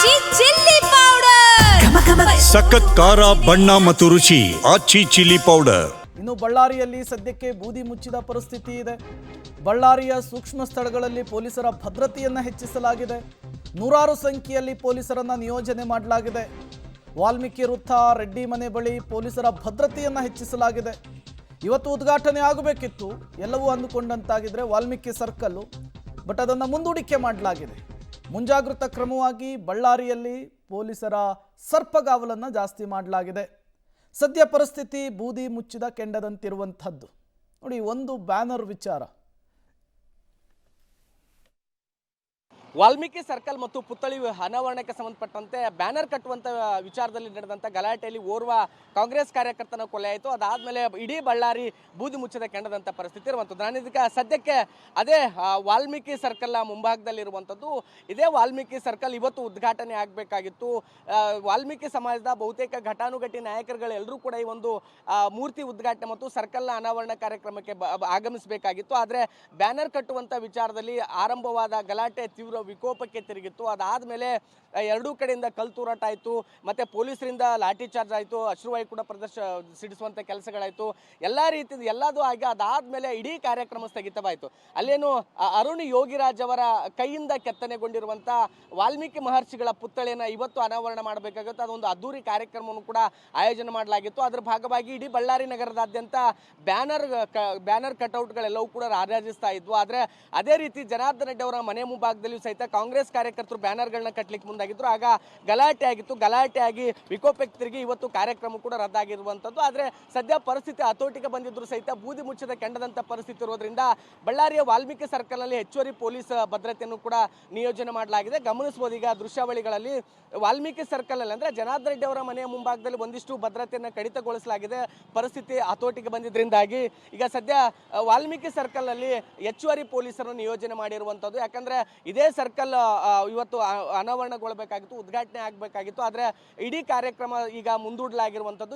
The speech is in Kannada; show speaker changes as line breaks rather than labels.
ಆಚಿ ಚಿಲ್ಲಿ ಪೌಡರ್
ಸಖತ್ ಖಾರ ಬಣ್ಣ ಮತ್ತು ರುಚಿ ಆಚಿ ಚಿಲ್ಲಿ ಪೌಡರ್.
ಇನ್ನು ಬಳ್ಳಾರಿಯಲ್ಲಿ ಸದ್ಯಕ್ಕೆ ಬೂದಿ ಮುಚ್ಚಿದ ಪರಿಸ್ಥಿತಿ ಇದೆ. ಬಳ್ಳಾರಿಯ ಸೂಕ್ಷ್ಮ ಸ್ಥಳಗಳಲ್ಲಿ ಪೊಲೀಸರ ಭದ್ರತೆಯನ್ನು ಹೆಚ್ಚಿಸಲಾಗಿದೆ. ನೂರಾರು ಸಂಖ್ಯೆಯಲ್ಲಿ ಪೊಲೀಸರನ್ನ ನಿಯೋಜನೆ ಮಾಡಲಾಗಿದೆ. ವಾಲ್ಮೀಕಿ ವೃತ್ತ, ರೆಡ್ಡಿ ಮನೆ ಬಳಿ ಪೊಲೀಸರ ಭದ್ರತೆಯನ್ನು ಹೆಚ್ಚಿಸಲಾಗಿದೆ. ಇವತ್ತು ಉದ್ಘಾಟನೆ ಆಗಬೇಕಿತ್ತು, ಎಲ್ಲವೂ ಅಂದುಕೊಂಡಂತಾಗಿದ್ರೆ ವಾಲ್ಮೀಕಿ ಸರ್ಕಲ್ಲು, ಬಟ್ ಅದನ್ನು ಮುಂದೂಡಿಕೆ ಮಾಡಲಾಗಿದೆ. ಮುಂಜಾಗೃತಾ ಕ್ರಮವಾಗಿ ಬಳ್ಳಾರಿಯಲ್ಲಿ ಪೊಲೀಸರ ಸರ್ಪಗಾವಲನ್ನು ಜಾಸ್ತಿ ಮಾಡಲಾಗಿದೆ. ಸದ್ಯ ಪರಿಸ್ಥಿತಿ ಬೂದಿ ಮುಚ್ಚಿದ ಕೆಂಡದಂತಿರುವಂಥದ್ದು. ನೋಡಿ, ಒಂದು ಬ್ಯಾನರ್ ವಿಚಾರ.
ವಾಲ್ಮೀಕಿ ಸರ್ಕಲ್ ಮತ್ತು ಪುತ್ಥಳಿ ಅನಾವರಣಕ್ಕೆ ಸಂಬಂಧಪಟ್ಟಂತೆ ಬ್ಯಾನರ್ ಕಟ್ಟುವಂಥ ವಿಚಾರದಲ್ಲಿ ನಡೆದಂಥ ಗಲಾಟೆಯಲ್ಲಿ ಓರ್ವ ಕಾಂಗ್ರೆಸ್ ಕಾರ್ಯಕರ್ತನ ಕೊಲೆ ಆಯಿತು. ಅದಾದಮೇಲೆ ಇಡೀ ಬಳ್ಳಾರಿ ಬೂದಿ ಮುಚ್ಚಿದ ಕೆಂಡದಂಥ ಪರಿಸ್ಥಿತಿ ಇರುವಂಥದ್ದು. ನಾನು ಇದಕ್ಕೆ ಸದ್ಯಕ್ಕೆ ಅದೇ ವಾಲ್ಮೀಕಿ ಸರ್ಕಲ್ನ ಮುಂಭಾಗದಲ್ಲಿರುವಂಥದ್ದು. ಇದೇ ವಾಲ್ಮೀಕಿ ಸರ್ಕಲ್ ಇವತ್ತು ಉದ್ಘಾಟನೆ ಆಗಬೇಕಾಗಿತ್ತು. ವಾಲ್ಮೀಕಿ ಸಮಾಜದ ಬಹುತೇಕ ಘಟಾನುಘಟಿ ನಾಯಕರುಗಳೆಲ್ಲರೂ ಕೂಡ ಈ ಒಂದು ಮೂರ್ತಿ ಉದ್ಘಾಟನೆ ಮತ್ತು ಸರ್ಕಲ್ನ ಅನಾವರಣ ಕಾರ್ಯಕ್ರಮಕ್ಕೆ ಆಗಮಿಸಬೇಕಾಗಿತ್ತು. ಆದರೆ ಬ್ಯಾನರ್ ಕಟ್ಟುವಂಥ ವಿಚಾರದಲ್ಲಿ ಆರಂಭವಾದ ಗಲಾಟೆ ತೀವ್ರ ವಿಕೋಪಕ್ಕೆ ತಿರುಗಿತ್ತು. ಅದಾದಮೇಲೆ ಎರಡೂ ಕಡೆಯಿಂದ ಕಲ್ತೂರಾಟ ಆಯಿತು, ಮತ್ತು ಪೊಲೀಸರಿಂದ ಲಾಠಿ ಚಾರ್ಜ್ ಆಯಿತು, ಅಶ್ರುವಾಯು ಕೂಡ ಸಿಡಿಸುವಂಥ ಕೆಲಸಗಳಾಯಿತು, ಎಲ್ಲ ರೀತಿಯ ಎಲ್ಲದೂ ಆಗಿ ಅದಾದಮೇಲೆ ಇಡೀ ಕಾರ್ಯಕ್ರಮ ಸ್ಥಗಿತವಾಯಿತು. ಅಲ್ಲೇನು ಅರುಣ್ ಯೋಗಿರಾಜ್ ಅವರ ಕೈಯಿಂದ ಕೆತ್ತನೆಗೊಂಡಿರುವಂಥ ವಾಲ್ಮೀಕಿ ಮಹರ್ಷಿಗಳ ಪುತ್ಥಳಿಯನ್ನು ಇವತ್ತು ಅನಾವರಣ ಮಾಡಬೇಕಾಗುತ್ತೆ. ಅದೊಂದು ಅದ್ದೂರಿ ಕಾರ್ಯಕ್ರಮವನ್ನು ಕೂಡ ಆಯೋಜನೆ ಮಾಡಲಾಗಿತ್ತು. ಅದರ ಭಾಗವಾಗಿ ಇಡೀ ಬಳ್ಳಾರಿ ನಗರದಾದ್ಯಂತ ಬ್ಯಾನರ್ ಕಟೌಟ್ಗಳೆಲ್ಲವೂ ಕೂಡ ರಾರಾಜಿಸ್ತಾ ಇದ್ವು. ಆದರೆ ಅದೇ ರೀತಿ ಜನಾರ್ದನ್ ರೆಡ್ಡಿ ಅವರ ಮನೆ ಮುಂಭಾಗದಲ್ಲಿಯೂ ಸಹಿತ ಕಾಂಗ್ರೆಸ್ ಕಾರ್ಯಕರ್ತರು ಬ್ಯಾನರ್ಗಳನ್ನ ಕಟ್ಟಲಿಕ್ಕೆ ಮುಂದಾಗಿದ್ರು. ಆಗ ಗಲಾಟೆ ಆಗಿತ್ತು. ಗಲಾಟೆ ಆಗಿ ವಿಕೋಪಕ್ಕೆ ತಿರುಗಿ ಇವತ್ತು ಕಾರ್ಯಕ್ರಮ ಕೂಡ ರದ್ದಾಗಿರುವಂಥದ್ದು. ಆದರೆ ಸದ್ಯ ಪರಿಸ್ಥಿತಿ ಹತೋಟಿಗೆ ಬಂದಿದ್ರು ಸಹಿತ ಬೂದಿ ಮುಚ್ಚಿದ ಕೆಂಡದಂಥ ಪರಿಸ್ಥಿತಿ ಇರೋದ್ರಿಂದ ಬಳ್ಳಾರಿಯ ವಾಲ್ಮೀಕಿ ಸರ್ಕಲ್ನಲ್ಲಿ ಹೆಚ್ಚುವರಿ ಪೊಲೀಸ್ ಭದ್ರತೆಯನ್ನು ಕೂಡ ನಿಯೋಜನೆ ಮಾಡಲಾಗಿದೆ. ಗಮನಿಸಬಹುದು ಈಗ ದೃಶ್ಯಾವಳಿಗಳಲ್ಲಿ ವಾಲ್ಮೀಕಿ ಸರ್ಕಲ್ನಲ್ಲಿ ಅಂದರೆ ಜನಾರ್ದನ್ ರೆಡ್ಡಿ ಅವರ ಮನೆಯ ಮುಂಭಾಗದಲ್ಲಿ ಒಂದಿಷ್ಟು ಭದ್ರತೆಯನ್ನು ಕಡಿತಗೊಳಿಸಲಾಗಿದೆ. ಪರಿಸ್ಥಿತಿ ಹತೋಟಿಗೆ ಬಂದಿದ್ದರಿಂದಾಗಿ ಈಗ ಸದ್ಯ ವಾಲ್ಮೀಕಿ ಸರ್ಕಲ್ನಲ್ಲಿ ಹೆಚ್ಚುವರಿ ಪೊಲೀಸರನ್ನು ನಿಯೋಜನೆ ಮಾಡಿರುವಂಥದ್ದು. ಯಾಕಂದರೆ ಇದೇ ಸರ್ಕಲ್ ಇವತ್ತು ಅನಾವರಣಗೊಳ್ಳಬೇಕಾಗಿತ್ತು, ಉದ್ಘಾಟನೆ ಆಗಬೇಕಾಗಿತ್ತು. ಆದರೆ ಇಡೀ ಕಾರ್ಯಕ್ರಮ ಈಗ ಮುಂದೂಡಲಾಗಿರುವಂಥದ್ದು.